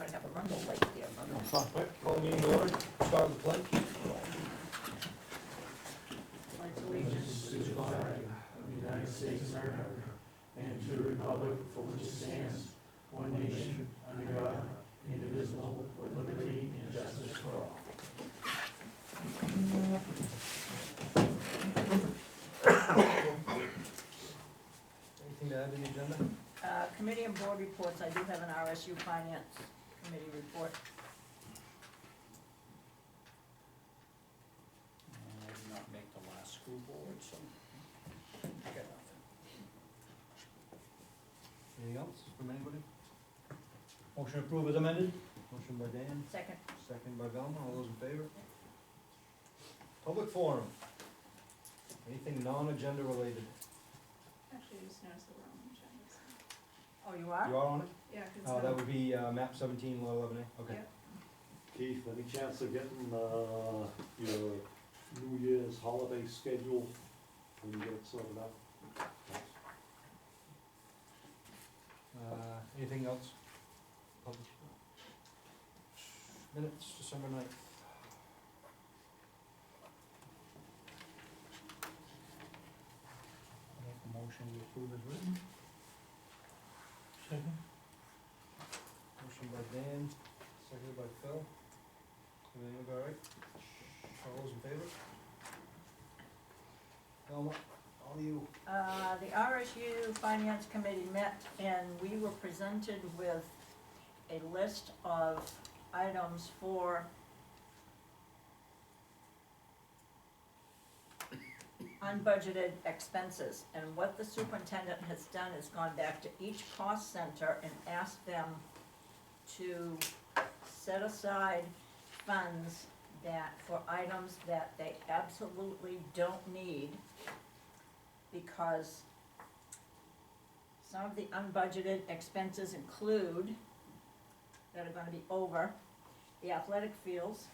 might have a Rundle Lake there, Rundle. Right, call meeting to order, start with the pledge. Pledge allegiance to the flag of the United States of America and to the republic for which it stands, one nation, under God, indivisible, with liberty and justice for all. Anything to add to the agenda? Committee and board reports, I do have an RSU Finance Committee report. I did not make the last school board, so I got nothing. Anything else from anybody? Motion approved as amended? Motion by Dan, Second, second by Velma, all those in favor? Public forum. Anything non-agenda related? Actually, I just noticed the wrong agenda. oh, you You are? are on it? Yeah, 'cause Oh, that would be, map 17, lot 11A, okay. Yep. Keith, any chance of getting, your New Year's holiday schedule when you get it sorted out? Anything else? Public. Minutes, December 9th. Make a motion to approve as written. Second. Motion by Dan, seconded by Phil. Everything look all right? All those in favor? Velma, all you. The RSU Finance Committee met and we were presented with a list of items for unbudgeted expenses. And what the superintendent has done is gone back to each cost center and asked them to set aside funds that, for items that they absolutely don't need, because some of the unbudgeted expenses include, that are gonna be over, the athletic fields,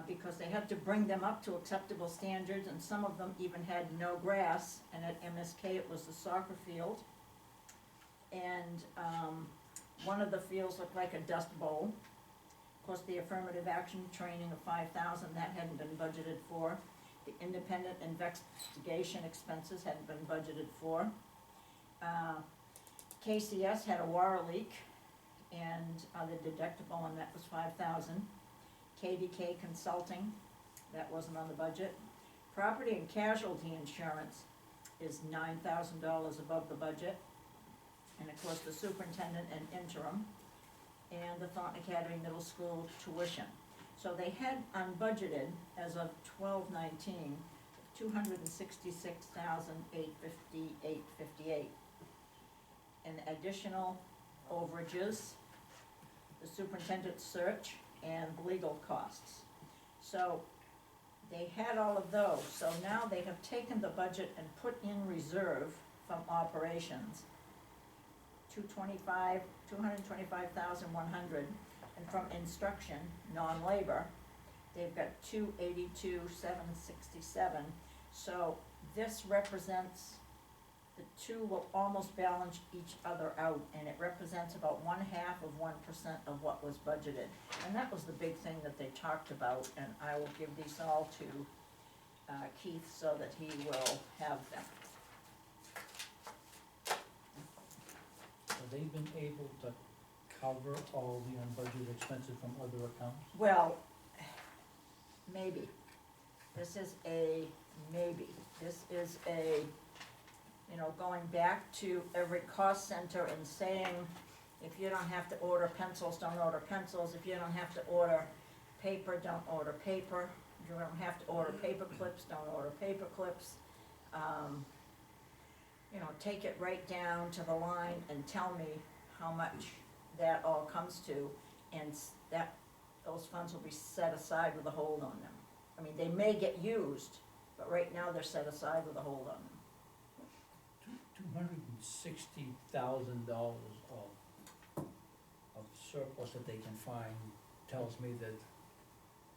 because they had to bring them up to acceptable standards, and some of them even had no grass, and at MSK it was the soccer field. And, one of the fields looked like a dust bowl. Of course, the affirmative action training of 5,000, that hadn't been budgeted for. The independent investigation expenses hadn't been budgeted for. KCS had a water leak, and the deductible on that was 5,000. KDK Consulting, that wasn't on the budget. Property and casualty insurance is $9,000 above the budget. And of course, the superintendent and interim, and the Thornton Academy Middle School tuition. So they had unbudgeted, as of 12/19, $266,858.58. And additional overages, the superintendent's search, and legal costs. So they had all of those, so now they have taken the budget and put in reserve from operations, 225,100, and from instruction, non-labor, they've got 282,767. So this represents, the two will almost balance each other out, and it represents about 0.5% of what was budgeted. And that was the big thing that they talked about, and I will give these all to Keith so that he will have them. Have they been able to cover all the unbudgeted expenses from other accounts? Well, maybe. This is a maybe. This is a, going back to every cost center and saying, if you don't have to order pencils, don't order pencils. If you don't have to order paper, don't order paper. If you don't have to order paper clips, don't order paper clips. Take it right down to the line and tell me how much that all comes to, and those funds will be set aside with a hold on them. I mean, they may get used, but right now they're set aside with a hold on them. $260,000 of surplus that they can find tells me that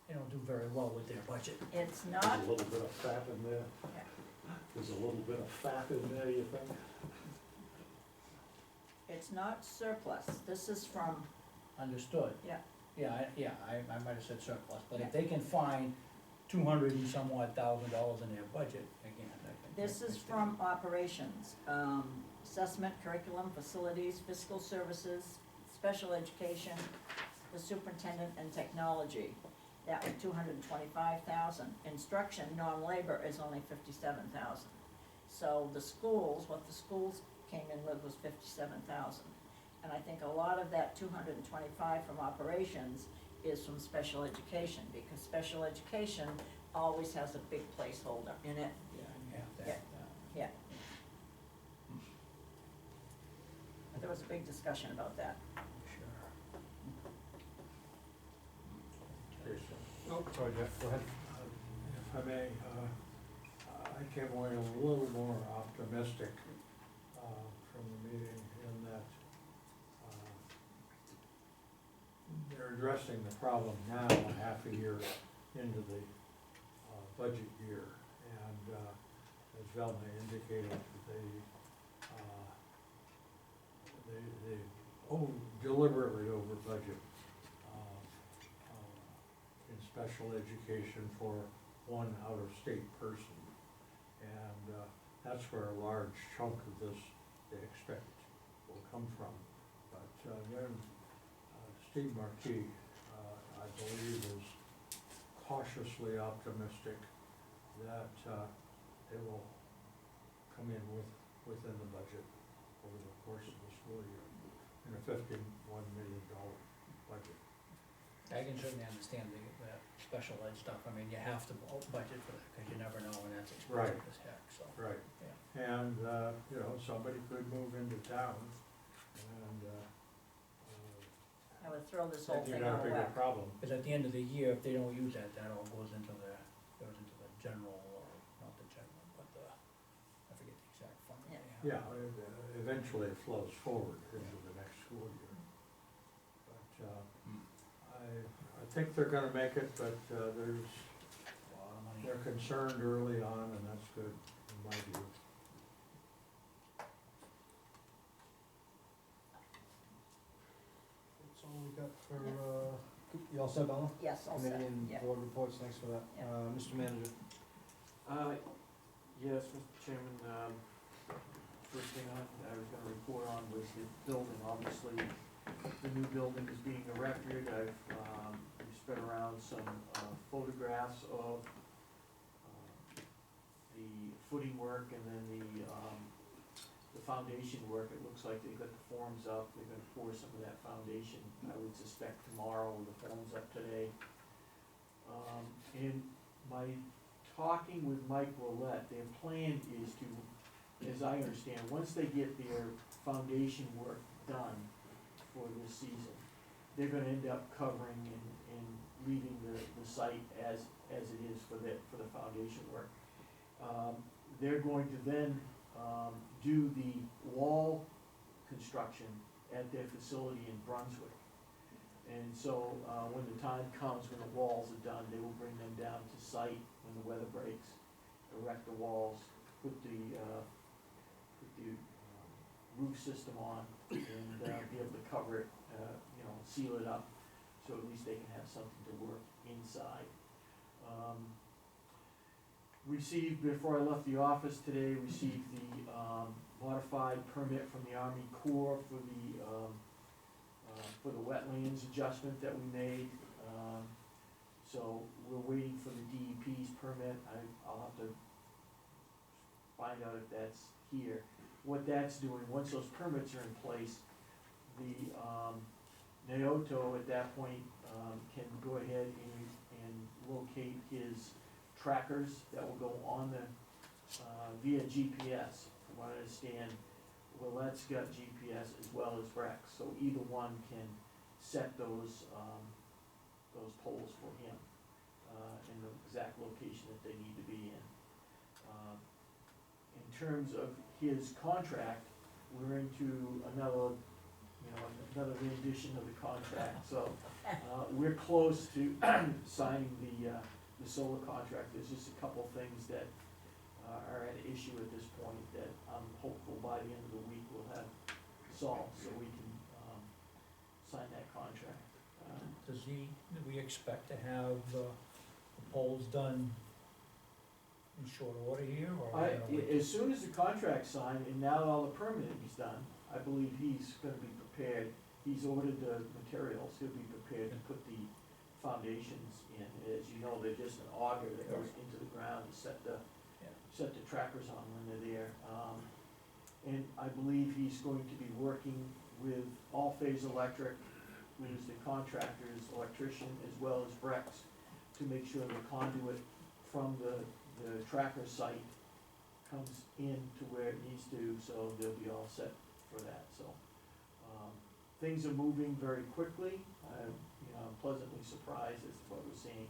they don't do very well with their budget. It's There's not, a little bit of fat in there. Yeah. There's a little bit of fat in there, you think? it's not surplus. This is from understood. Yeah. I might have said surplus, but Yeah. if they can find $200 and some odd thousand in their budget, again, I think. This is from operations, assessment, curriculum, facilities, fiscal services, special education, the superintendent, and technology. That was 225,000. Instruction, non-labor is only 57,000. So the schools, what the schools came in with was 57,000. And I think a lot of that 225 from operations is from special education, because special education always has a big placeholder in it. Yeah, you have to Yeah. have that. Yeah. There was a big discussion about that. Sure. Oh, sorry, Jeff, go ahead. If I may, I came away a little more optimistic from the meeting in that they're addressing the problem now, half a year into the budget year. And as Velma indicated, they deliberately over budget in special education for one out-of-state person. And that's where a large chunk of this, they expect, will come from. But then Steve Markey, I believe, is cautiously optimistic that they will come in within the budget over the course of the school year in a $51 million budget. I can certainly understand the special ed stuff, I mean, you have to budget for that, cause you never know when that's Right. expensive as heck, so. Right. Yeah. And, somebody could move into town and, I would throw this whole then thing you'd have out a of bigger whack. problem. Cause at the end of the year, if they don't use that, that all goes into the general, or not the general, but I forget the exact fund that they have. Yeah, eventually it flows forward into the next school year. But, I think they're gonna make it, but, there's, A lot of money. they're concerned early on, and that's good, in my view. That's all we got for, you all set, Bella? Yes, all set, Committee and yeah. board reports, thanks for that. Yeah. Mr. Manager? Yes, Mr. Chairman, first thing I was gonna report on was the building. Obviously, the new building is being erected. We spread around some photographs of the footing work and then the foundation work. It looks like they've got the forms up. They're gonna pour some of that foundation, I would suspect tomorrow, with the forms up today. And my talking with Mike Willett, their plan is to, as I understand, once they get their foundation work done for this season, they're gonna end up covering and leaving the site as it is for the foundation work. They're going to then do the wall construction at their facility in Brunswick. And so, when the time comes, when the walls are done, they will bring them down to site when the weather breaks, erect the walls, put the roof system on, and be able to cover it, seal it up, so at least they can have something to work inside. Received, before I left the office today, received the modified permit from the Army Corps for the wetlands adjustment that we made. So we're waiting for the DEP's permit. I'll have to find out if that's here. What that's doing, once those permits are in place, the Naoto at that point can go ahead and locate his trackers that will go on the, via GPS. From what I understand, Willette's got GPS as well as Rex, so either one can set those poles for him, in the exact location that they need to be in. In terms of his contract, we're into another rendition of the contract, so, we're close to signing the solar contract. There's just a couple things that are at issue at this point that I'm hopeful by the end of the week we'll have solved, so we can sign that contract. do we expect to have the poles done in short order here, or are we gonna wait? As soon as the contract's signed and now all the permitting's done, I believe he's gonna be prepared. He's ordered the materials, he'll be prepared to put the foundations in. As you know, they're just an auger that goes into the ground to set the trackers on when they're there. And I believe he's going to be working with All Phase Electric, who's the contractor's electrician, as well as Brex, to make sure the conduit from the tracker site comes in to where it needs to, so they'll be all set for that, so. Things are moving very quickly, I'm pleasantly surprised as to what we're seeing.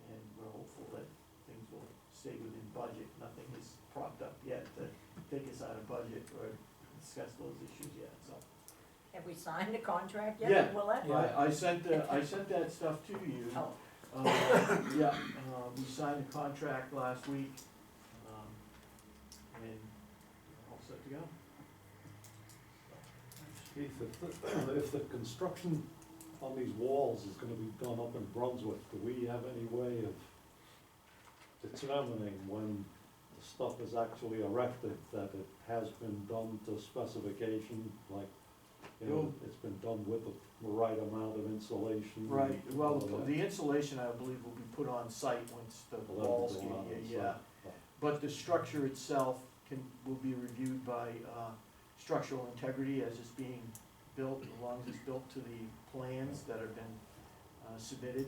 And we're hopeful that things will stay within budget, nothing is propped up yet to take us out of budget or discuss those issues yet, so. Have we signed a contract yet? Yeah. Will that? I sent that stuff to you. Oh, We signed a contract last week, and we're all set to go. Keith, if the construction on these walls is gonna be done up in Brunswick, do we have any way of determining when the stuff is actually erected, that it has been done to specification, like, it's been done with the right amount of insulation? Right, well, all that? the insulation, I believe, will be put on site once the Will that walls be get on here, site? yeah. But the structure itself will be reviewed by, structural integrity as it's being built, as long as it's built to the plans that have been, submitted.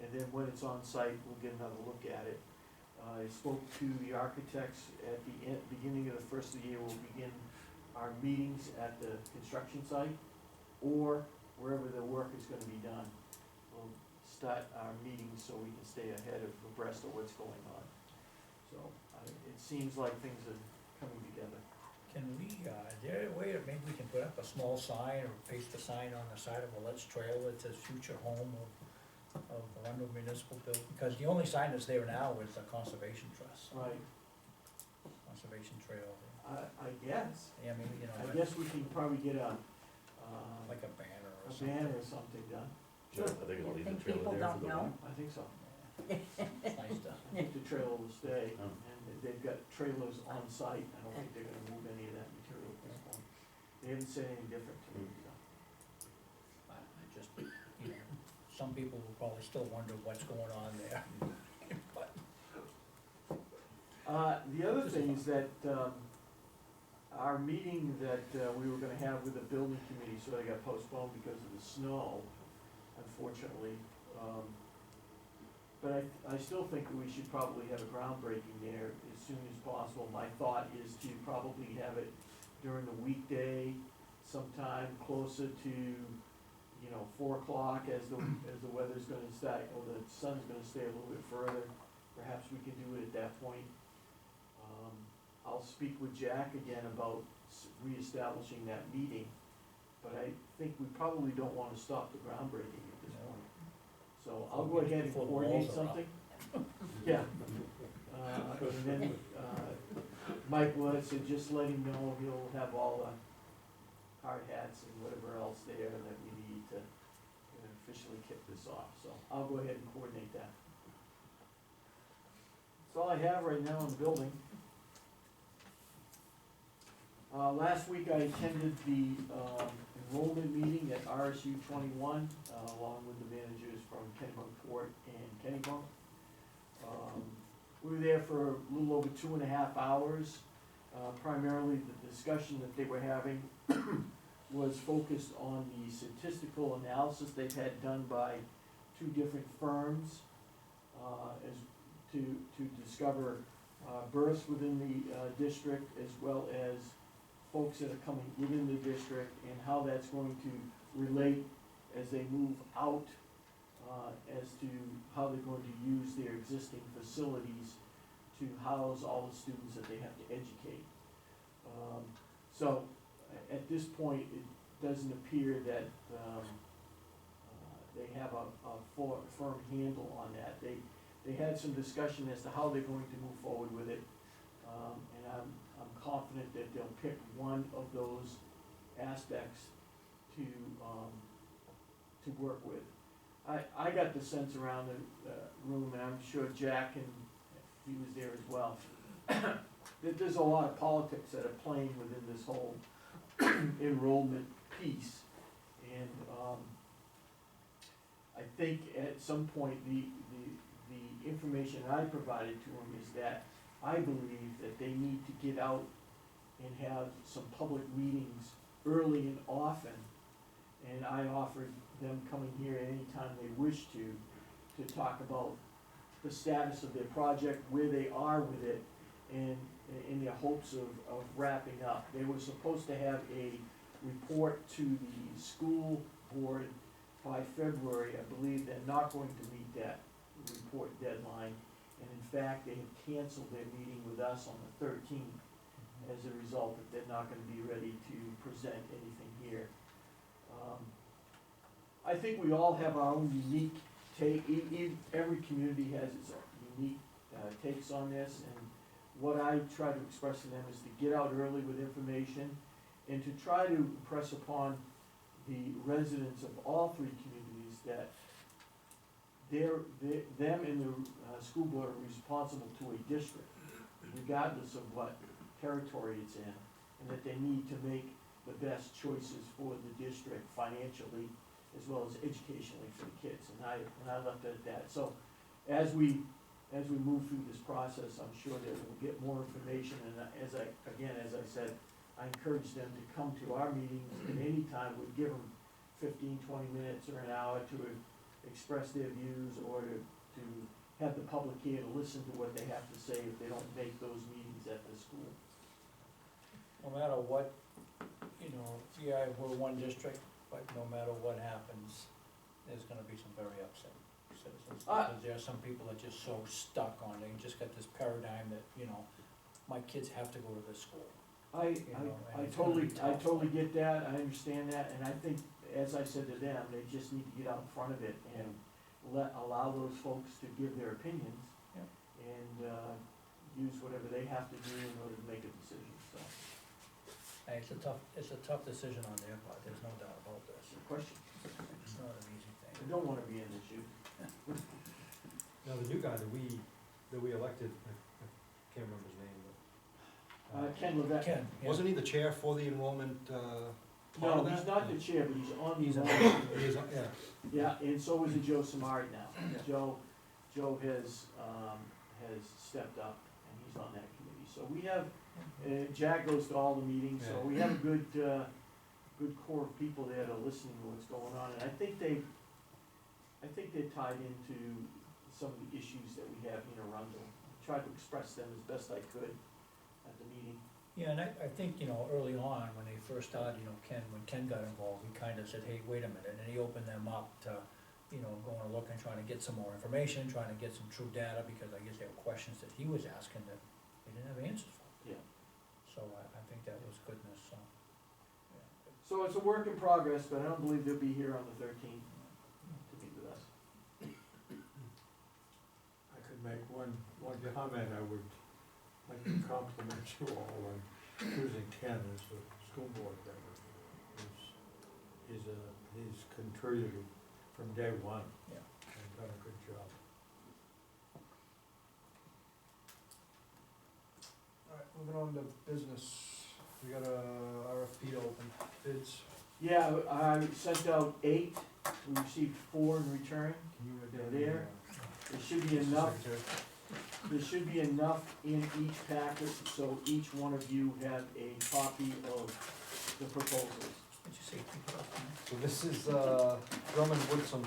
And then when it's on site, we'll get another look at it. I spoke to the architects at the beginning of the first of the year, we'll begin our meetings at the construction site, or wherever the work is gonna be done. We'll start our meetings so we can stay ahead of abreast of what's going on. So, it seems like things are coming together. Can we, is there a way that maybe we can put up a small sign or paste a sign on the side of a Let's Trail that says future home of Arundel Municipal Building? Because the only sign that's there now is the Conservation Trust, Right, Conservation Trail. I guess. I mean, I guess we can probably get a banner or a something. banner or something done. Sure, I think You it'll leave think the trailer people there don't for the know? winter. I think so. It's nice to, I think the trail will stay, Oh. and they've got trailers on site. I don't think they're gonna move any of that material at this point. They haven't said anything different to me, so. I just, some people will probably still wonder what's going on there. But, The other thing is that, our meeting that, we were gonna have with the building committee, so they got postponed because of the snow, unfortunately. But I still think that we should probably have a groundbreaking there as soon as possible. My thought is to probably have it during the weekday, sometime closer to, 4 o'clock as the weather's gonna start, or the sun's gonna stay a little bit further. Perhaps we can do it at that point. I'll speak with Jack again about reestablishing that meeting, but I think we probably don't wanna stop the groundbreaking at this point. So I'll go ahead and Before the coordinate walls are up. something. Yeah. And then, Mike Wood said just let him know he'll have all the hard hats and whatever else there that we need to officially kick this off, so I'll go ahead and coordinate that. That's all I have right now in the building. Last week I attended the, enrollment meeting at RSU 21, along with the managers from Kennebunkport and Kennebunk. We were there for a little over 2.5 hours. Primarily the discussion that they were having was focused on the statistical analysis they've had done by 2 different firms, as to discover births within the district, as well as folks that are coming within the district, and how that's going to relate as they move out, as to how they're going to use their existing facilities to house all the students that they have to educate. So at this point, it doesn't appear that they have a firm handle on that. They had some discussion as to how they're going to move forward with it, and I'm confident that they'll pick one of those aspects to to work with. I got the sense around the room, and I'm sure Jack, and he was there as well, that there's a lot of politics that are playing within this whole enrollment piece. And, I think at some point, the information I provided to them is that I believe that they need to get out and have some public meetings early and often. And I offered them coming here anytime they wish to talk about the status of their project, where they are with it, and in their hopes of wrapping up. They were supposed to have a report to the school board by February. I believe they're not going to meet that report deadline. And in fact, they have canceled their meeting with us on the 13th as a result that they're not gonna be ready to present anything here. I think we all have our own unique take, every community has its unique takes on this, and what I try to express to them is to get out early with information and to try to impress upon the residents of all three communities that them and the school board are responsible to a district, regardless of what territory it's in, and that they need to make the best choices for the district financially as well as educationally for the kids, and I left it at that. So as we move through this process, I'm sure that we'll get more information, and as I said, I encourage them to come to our meetings at any time. We'd give them 15, 20 minutes or an hour to express their views, or to have the public here to listen to what they have to say if they don't make those meetings at the school. No matter what, yeah, we're one district, but no matter what happens, there's gonna be some very upset citizens. Because there are some people that are just so stuck on, they just got this paradigm that, my kids have to go to this school. I it's gonna be tough. totally get that, I understand that, and I think, as I said to them, they just need to get out in front of it and allow those folks to give their opinions. Yeah. And, use whatever they have to do in order to make a decision, so, And it's a tough decision on their part, there's no doubt about this. no question. It's not an easy I thing. don't wanna be in this shoe. Now, the new guy that we elected, I can't remember his name, but. Ken Levesque. Ken, yeah. Wasn't he the chair for the enrollment, part No, of that? he's not the chair, but he's on the. He's on- He is, yeah. Yeah, and so is Joe Samard now. Yeah. Joe has stepped up, and he's on that committee. So we have, Jack goes to all the meetings, so Yeah. we have a good core of people there that are listening to what's going on. And I think they're tied into some of the issues that we have in Arundel. I tried to express them as best I could at the meeting. Yeah, and I think, early on, when they first started, when Ken got involved, he kinda said, hey, wait a minute, and he opened them up to, going and looking, trying to get some more information, trying to get some true data, because I guess there were questions that he was asking that they didn't have answers for. Yeah. So I think that was goodness, so, yeah. So it's a work in progress, but I don't believe they'll be here on the 13th to meet with us. I could make one comment. I would like to compliment you all on choosing Ken as the school board member. He's contributed from day one. Yeah. And done a good job. Alright, moving on to business, we got a RFP to open bids, Yeah, I sent out 8, we received 4 in return. can you They're identify? there. There should be enough in each packet, so each one of you have a copy of the proposals. Did you say keep it up, man? So this is, Drummond Woodson,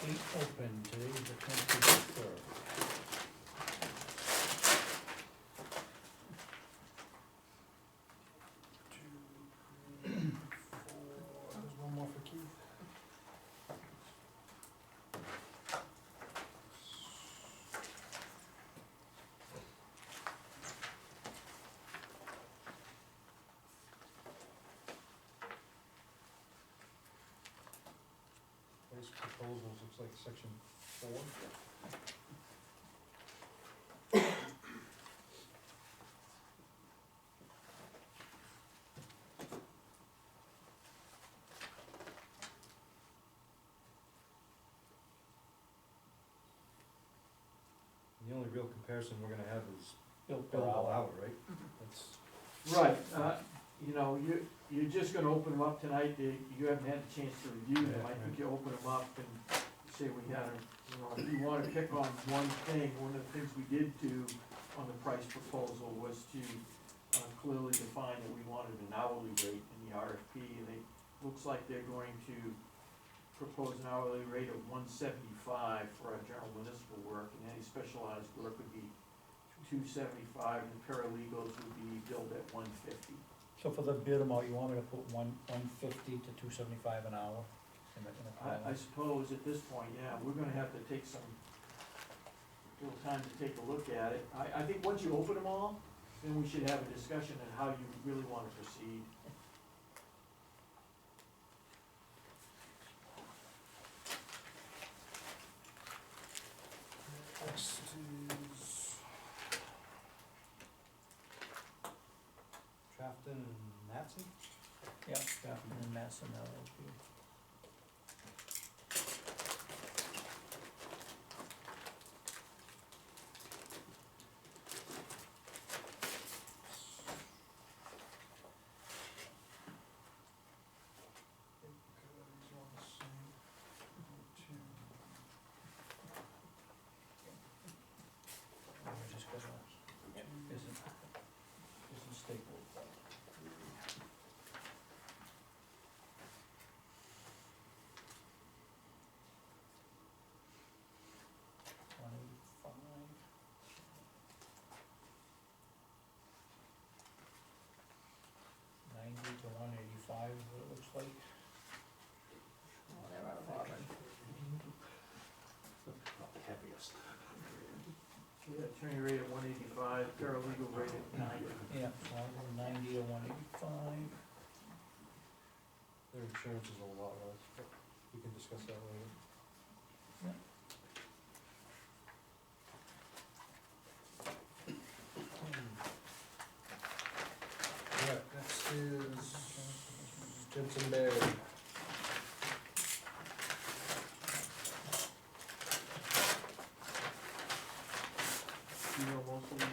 8 open, today is the 23rd. there's one more for Keith. Place proposals, looks like section 4. real comparison we're gonna have is Bill per billable hour. hour, right? That's, Right, you know, you're just gonna open them up tonight, you haven't had a chance to review them, I think you open them up and say we had a, you know, if you wanna pick on one thing, one of the things we did do on the price proposal was to clearly define that we wanted an hourly rate in the RFP, and it looks like they're going to propose an hourly rate of $175 for our general municipal work, and any specialized work would be $275, and the paralegals would be billed at $150. So for the bid amount, you want me to put 150 to 275 an hour in the I column? suppose at this point, yeah, we're gonna have to take some, little time to take a look at it. I think once you open them all, then we should have a discussion on how you really wanna proceed. next is Trafton and Matson. Yeah, and Mass and LLP. We're just gonna, isn't stapled. $90 to $185 is what it looks like. Well, they're out of Auburn. Not the heaviest. Yeah, attorney rate at $185, paralegal rate at $90. Yeah, so I'll go 90 to 185. Their insurance is a lot less, but we can discuss that later. Yeah, next is Jensen Berry. Do you know most of these?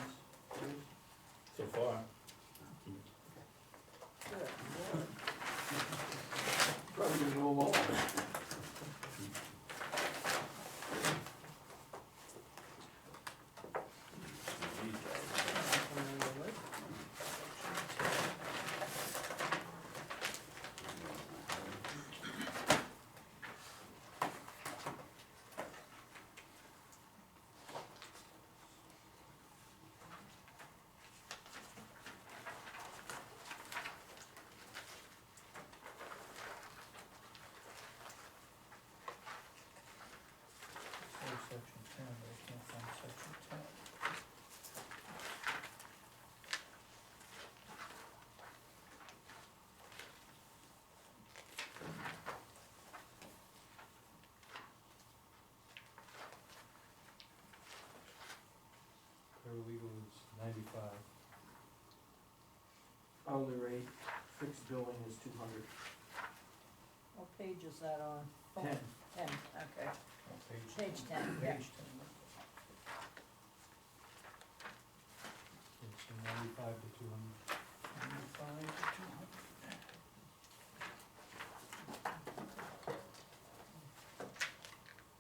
Bruce? So far. Probably gonna know them all. Section 10, but I can't find section 10. Paralegal is 95. Hourly rate, fixed billing is 200. What page is that on? Oh, 10. 10, okay. Oh, Page 10, yeah. Page 10. It's 95 to 200. 95 to 200.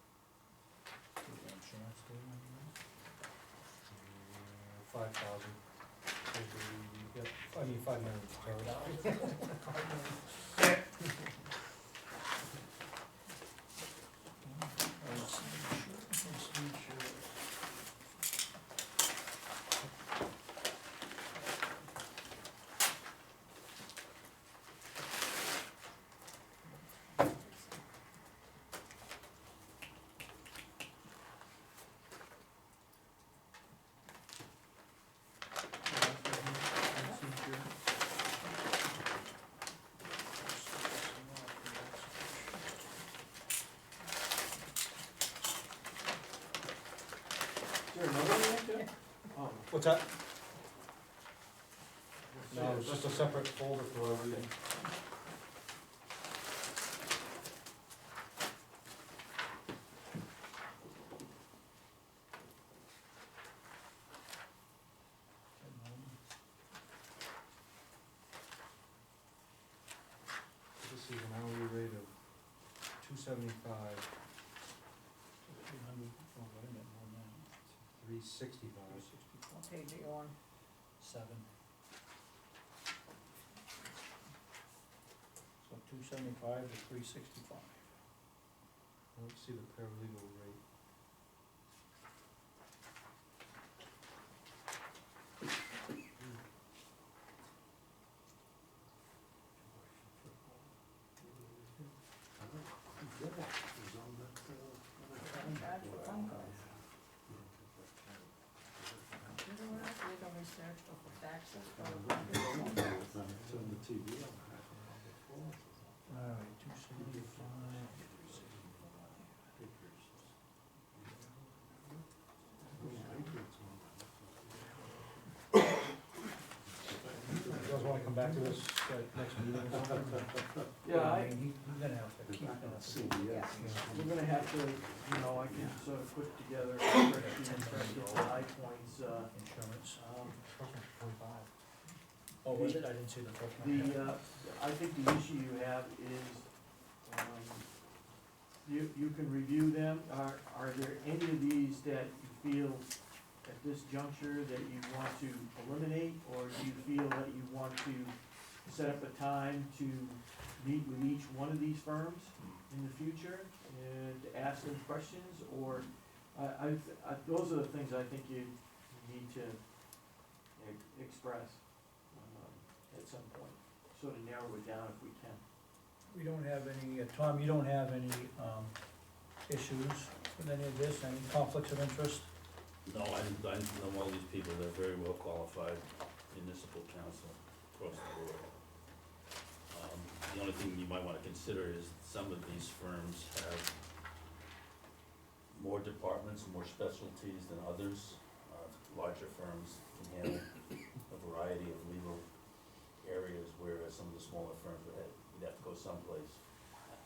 Is the insurance due on that? 5,000. Yep, I mean, 5 million, sorry. Let's see, insurance. Is there another one like that? Oh. What's that? No, it's just a separate folder for everything. 365, 300, oh, wait a minute, more than that. 365. 364, What page are you on? 7. So 275 to 365. I don't see the paralegal rate. Having charge for phone calls. Computer work, legal research, or for faxes, photocopies, phone calls. Turn the TV on. All right, 275, 365. You guys wanna come back to this next meeting or something? Yeah, I mean, he's gonna have to keep that. CBS. we're gonna have to, you know, I can sort of put together a spreadsheet in terms of the high points, Insurance. Approximately 45. Oh, was it? I didn't see the book. I think the issue you have is, you can review them, are there any of these that you feel at this juncture that you want to eliminate, or do you feel that you want to set up a time to meet with each one of these firms in the future, and to ask them questions, or, those are the things I think you need to express, at some point, sort of narrow it down if we can. We don't have any, Tom, you don't have any, issues with any of this, any conflicts of interest? No, I know all these people, they're very well qualified municipal council across the board. The only thing you might wanna consider is some of these firms have more departments, more specialties than others. Larger firms can handle a variety of legal areas, whereas some of the smaller firms you'd have to go someplace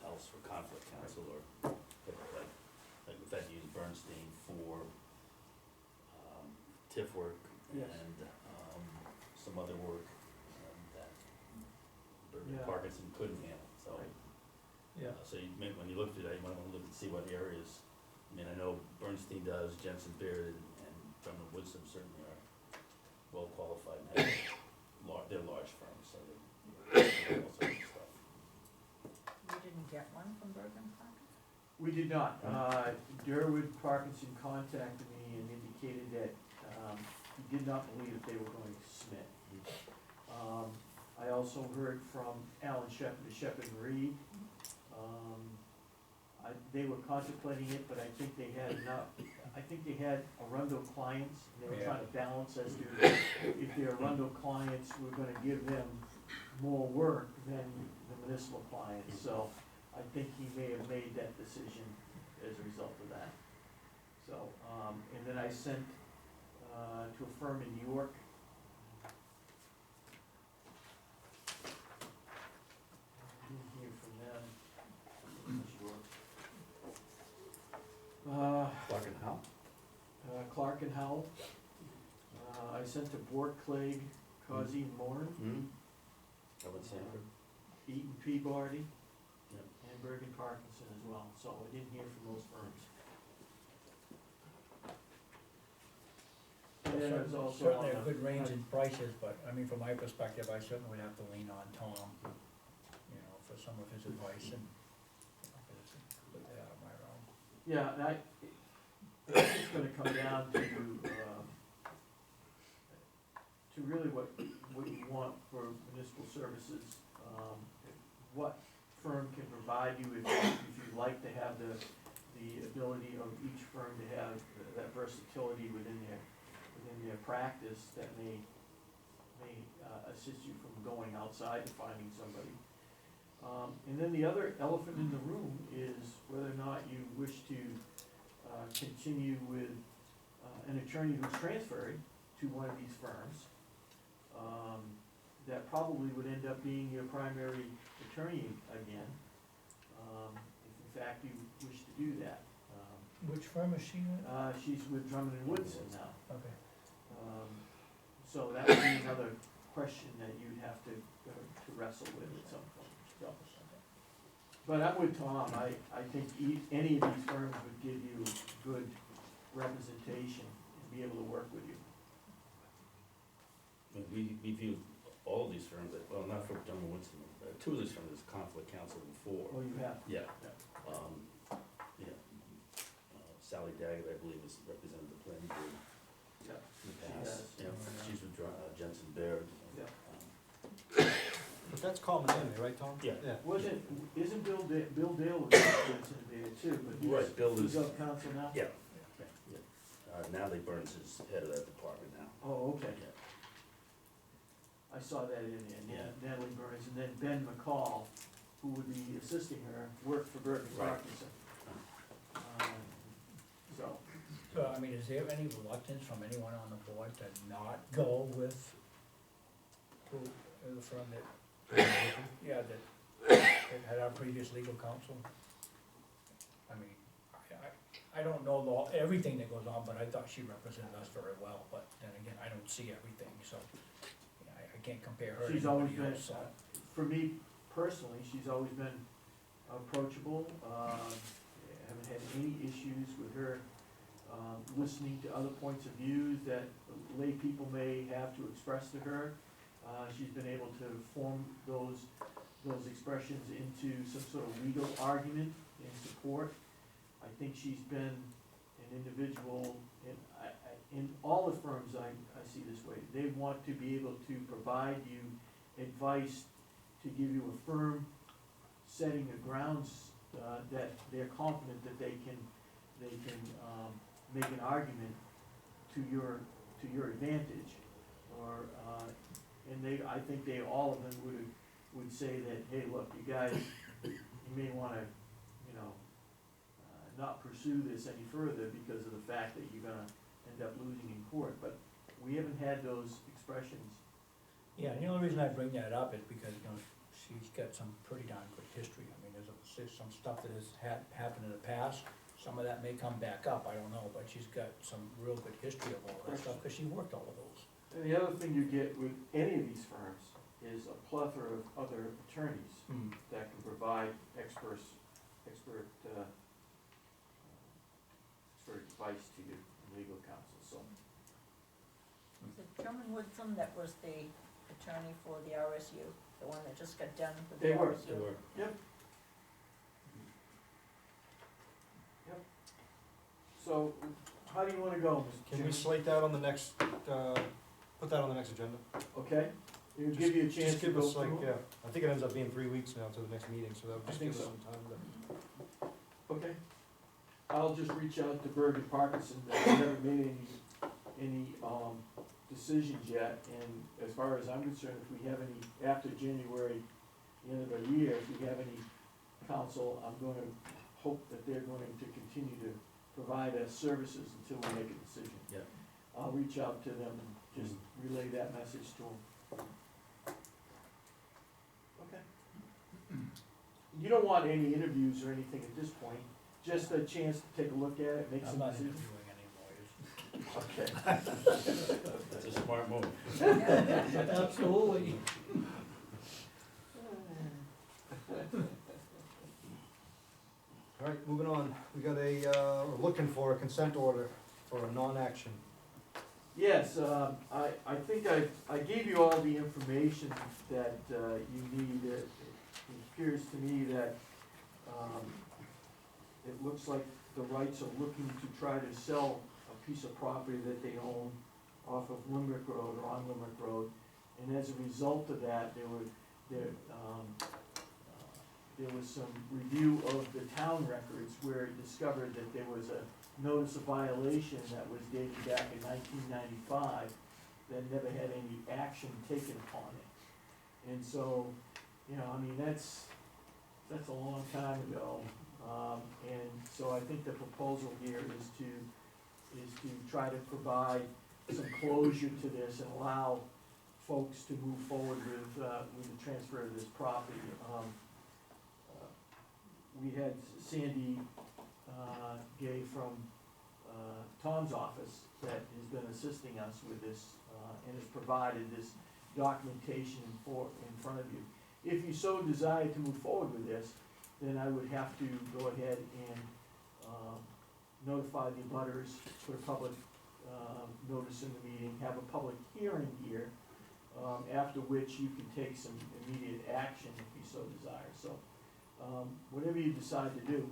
else for conflict counsel, or like we've had to use Bernstein for TIF work Yes. and some other work that Yeah. Parkinson couldn't handle, so. Right. Yeah. So you may, when you look at that, you might wanna look and see what areas, I mean, I know Bernstein does, Jensen Beard and Drummond Woodson certainly are well qualified and have they're large firms, so they do all sorts of stuff. You didn't get one from Bergen Park? We did not. Durwood Parkinson contacted me and indicated that, he did not believe that they were going to submit. I also heard from Alan Shepherd, of Shepherd and Reed. They were contemplating it, but I think they had enough, I think they had Arundel clients, and they were trying to balance as to if their Arundel clients were gonna give them more work than the municipal clients, so I think he may have made that decision as a result of that. So, and then I sent, to a firm in York. Didn't hear from them. Clark and Howe? Clark and Howell. I sent to Bork, Clegg, Causey, and Moran, How about Sanford? Eaton, Peabody, Yep. and Bergen Parkinson as well, so I didn't hear from those firms. And then there's also Certainly on a the- good range in prices, but, I mean, from my perspective, I certainly would have to lean on Tom, you know, for some of his advice, and, you know, 'cause it's completely out of my realm. Yeah, and it's just gonna come down to really what you want for municipal services. What firm can provide you if you'd like to have the ability of each firm to have that versatility within their practice that may assist you from going outside and finding somebody. And then the other elephant in the room is whether or not you wish to continue with an attorney who's transferred to one of these firms. That probably would end up being your primary attorney again, if in fact you wish to do that. Which firm is she with? She's with Drummond and Woodson now. Okay. So that would be another question that you'd have to wrestle with at some point, so. But I'm with Tom, I think any of these firms would give you good representation and be able to work with you. I mean, we viewed all these firms, well, not for John Woodson, two of these firms as conflict counsel before. Oh, you have? Yeah, yeah. Sally Daggett, I believe, has represented the planning board Yeah. in the She past. has. Yeah, she's with Jensen Baird. Yeah. But that's common anyway, right, Tom? Yeah. Isn't Bill Dale was in there too, but Right, Bill he's is, up council now? yeah, yeah. Natalie Burns is head of that department now. Oh, okay. Yeah. I saw that in there, Yeah. Natalie Burns, and then Ben McCall, who would be assisting her, worked for Bergen Right. Parkinson. So, So, I mean, is there any reluctance from anyone on the board to not go with the firm that, yeah, that had our previous legal counsel? I mean, I don't know everything that goes on, but I thought she represented us very well, but then again, I don't see everything, so I can't compare her to she's always anybody been, else, so. for me personally, she's always been approachable, haven't had any issues with her, listening to other points of views that lay people may have to express to her. She's been able to form those expressions into some sort of legal argument in support. I think she's been an individual, in all the firms I see this way, they want to be able to provide you advice, to give you a firm setting of grounds, that they're confident that they can make an argument to your advantage, or, and I think all of them would say that, hey, look, you guys, you may wanna, not pursue this any further because of the fact that you're gonna end up losing in court, but we haven't had those expressions. Yeah, and the only reason I bring that up is because, she's got some pretty darn good history. I mean, there's some stuff that has happened in the past, some of that may come back up, I don't know, but she's got some real good history of all that stuff, cause she worked all of those. And the other thing you get with any of these firms is a plethora of other attorneys that can provide expert advice to you, legal counsel, so. Was it Truman Woodson that was the attorney for the RSU, the one that just got done with the They were. RSU? They were. So, how do you wanna go, Mr. Can we Chairman? slate that on the next, put that on the next agenda? Okay, it'll give you a chance Just to give go us like, through. yeah, I think it ends up being 3 weeks now to the next meeting, so that would I just think give us so. some time to. Okay. I'll just reach out to Bergen Parkinson, they haven't made any decisions yet, and as far as I'm concerned, if we have any, after January, the end of the year, if we have any counsel, I'm gonna hope that they're going to continue to provide us services until we make a decision. Yeah. I'll reach out to them and just relay that message to them. Okay. You don't want any interviews or anything at this point, just a chance to take a look at it, make I'm some not decisions? interviewing any lawyers. Okay. That's a smart move. Absolutely. All right, moving on, we got we're looking for a consent order for a non-action. Yes, I think I gave you all the information that you need. It appears to me that it looks like the Wrights are looking to try to sell a piece of property that they own off of Limerick Road or on Limerick Road. And as a result of that, there was some review of the town records where it discovered that there was a notice of violation that was dated back in 1995 that never had any action taken upon it. And so, that's a long time ago. And so I think the proposal here is to try to provide some closure to this and allow folks to move forward with the transfer of this property. We had Sandy Gay from Tom's office that has been assisting us with this and has provided this documentation in front of you. If you so desire to move forward with this, then I would have to go ahead and, notify the abutters, put a public, notice in the meeting, have a public hearing here, after which you can take some immediate action if you so desire, so, whatever you decide to do,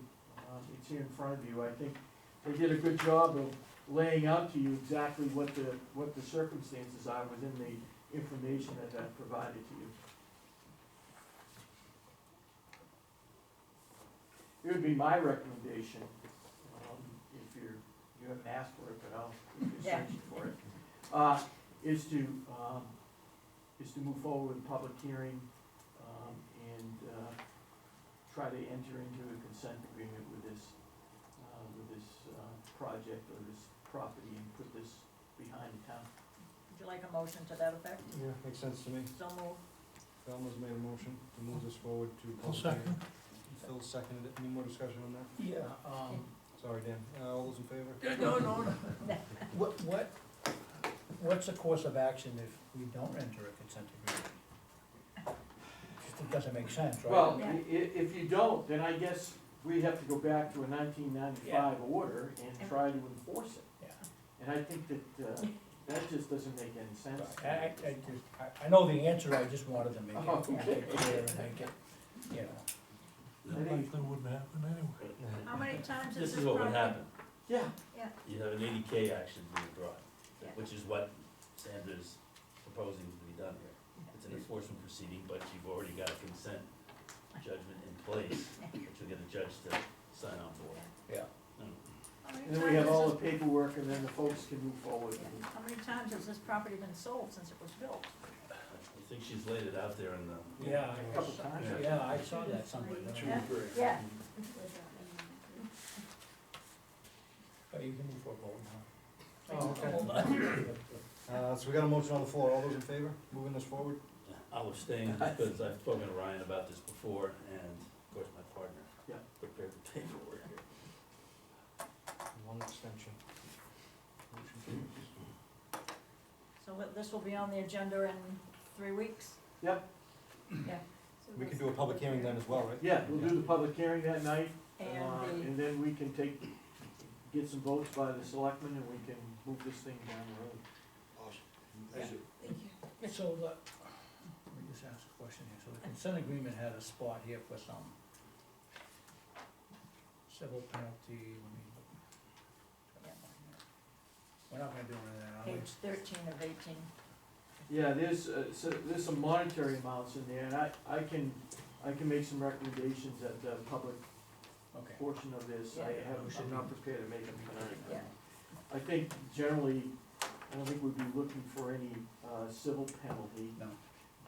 it's here in front of you. I think they did a good job of laying out to you exactly what the circumstances are within the information that I've provided to you. It would be my recommendation, if you haven't asked for it, but if you're Yeah. searching for it, is to move forward with a public hearing, and, try to enter into a consent agreement with this project or this property and put this behind the town. Would you like a motion to that effect? Yeah, makes sense to me. So move. Thelma's made a motion to move this forward to I'll public hearing. second. Phil seconded it. Any more discussion on that? Yeah, Sorry, Dan. All those in favor? no. What's the course of action if we don't enter a consent agreement? It doesn't make sense, right? Well, Yeah. if you don't, then I guess we have to go back to a 1995 order and try to enforce it. Yeah. And I think that just doesn't make any sense. I know the answer, I just wanted to make Oh, it okay. clear and make it, you know. I think- That wouldn't happen anyway. How many times This has is this what would project? happen. Yeah, You have an 80K action being brought, Yeah. which is what Sandra's proposing to be done here. It's an enforcement proceeding, but you've already got a consent judgment in place, but you'll get a judge to sign on board. Yeah. How many and then we have times all has the paperwork and then the folks can move forward. this- How many times has this property been sold since it was built? I think she's laid it out there in the. Yeah, A couple times. yeah, I saw that somewhere. Yeah. Yeah. Oh, you can move for a vote now. Oh, okay. Hold on. So we got a motion on the floor. All those in favor, moving this forward? I'll abstain because I've spoken to Ryan about this before, and of course, my partner Yeah. prepared the paperwork here. One extension. Motion carries. So this will be on the agenda in 3 weeks? Yep, Yeah, We can do a public hearing then as well, right? yeah, we'll do the public hearing that night, and and then we can get some votes by the selectmen and we can move this thing down the road. Awesome. Yeah, so let me just ask a question here. So the consent agreement had a spot here for some civil penalty, we're not gonna do anything, are we? page 13 of 18. Yeah, there's some monetary amounts in there, and I can make some recommendations at the public Okay. portion of this. I'm not prepared to make them tonight. Yeah. I think generally, I don't think we'd be looking for any, civil penalty. No.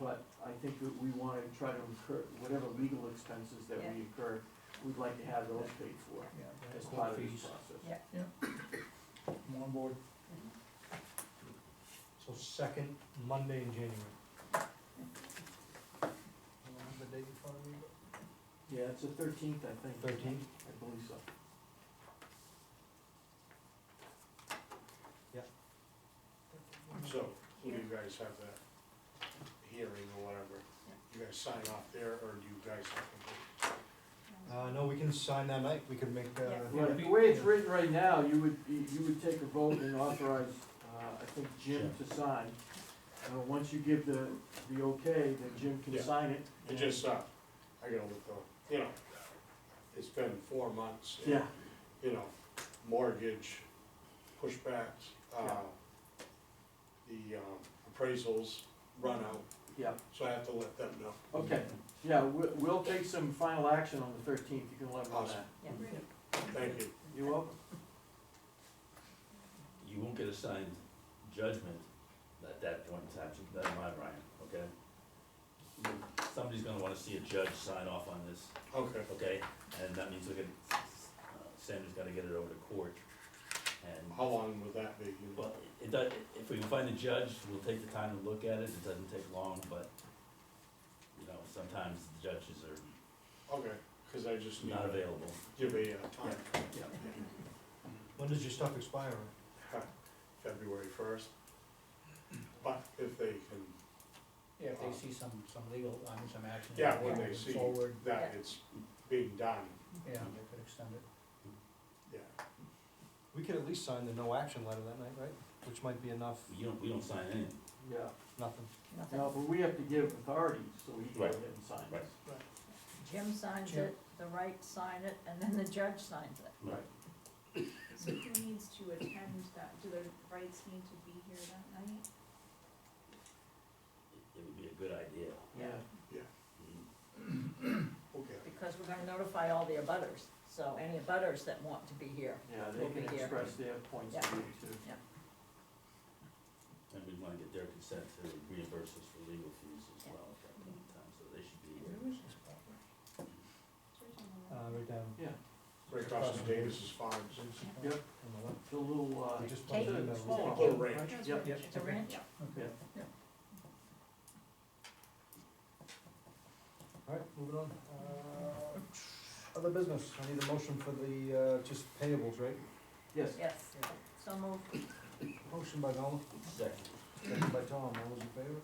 But I think that we wanna try to incur, whatever legal expenses that Yeah. we incur, we'd like to have those paid for Yeah, as the part court of this fees. process. Yeah. I'm on board. So second Monday in January. I don't have the date in front of me, but Yeah, it's the 13th, I think. 13th? I believe so. So, who do you guys have that hearing or whatever? You guys sign off there, or do you guys have to? No, we can sign that night. We could make, Yeah. Right, the way it's written right now, you would take a vote and authorize, I think Jim to sign. Once you give the okay, then Jim can Yeah. sign it. It just, I gotta look though, it's been 4 months. and, Yeah, Mortgage pushbacks, the appraisals run out, yeah, so I have to let them know. okay. Yeah, we'll take some final action on the 13th, you can let them know that. Yeah. Thank you. You're welcome. You won't get a signed judgment at that point in time, keep that in mind, Ryan, okay? Somebody's gonna wanna see a judge sign off on this, Okay, okay? And that means we're gonna, Sandra's gotta get it over to court, and, how long would that be? well, it does, if we can find a judge, we'll take the time to look at it, it doesn't take long, but, sometimes the judges are Okay, cause I just need not to available. give a time, Yeah. when does your stuff expire? February 1st. But if they can, Yeah, if they see some legal, some action. yeah, when moving they see Forward, that Yeah. it's being done, Yeah, they could extend it. yeah. We could at least sign the no action letter that night, right? Which might be enough, We don't sign anything. Yeah, nothing. Nothing. no, but we have to give authority, so he can go Right. ahead and sign Right. this. Jim signs Jim. it, the right sign it, and then the judge signs it. Right. So who needs to attend that, do the rights need to be here that night? It would be a good idea. Yeah. Okay. Because we're gonna notify all the abutters, so any abutters that want to be here. Yeah, We'll they be can here. express their points of Yeah. view too. And we wanna get their consent to reimburse us for legal fees as Yeah. well at that point in time, so they should be Where here. is this property? It's right on the left. Right down Yeah, Right across from Davis's Farms. Yep. on the left. it's a little, They just Kate, bumped in the middle. smaller Little home, ranch. right? That's Yep, right. yep. It's a ranch. Okay. Yeah. All right, moving on. Other business, I need a motion for the, just payables, right? Yes. Yes, so moved. Motion by Norma, Second. second by Tom, all those in favor?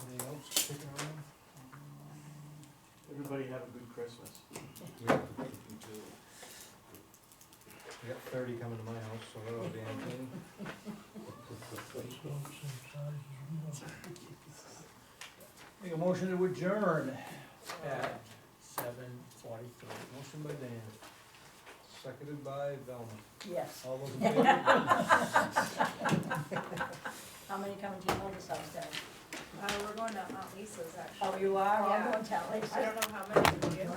Anything else kicking around? Everybody have a good Christmas. We got 30 coming to my house, so that'll be entertaining. Make a motion to adjourn at 7:43. Motion by Dan, seconded by Velma. Yes. All those in favor? How many coming to your mother's house, Dennis? We're going to Aunt Lisa's actually. Oh, you are? Yeah. I'm going to tell Lisa. I don't know how many, we have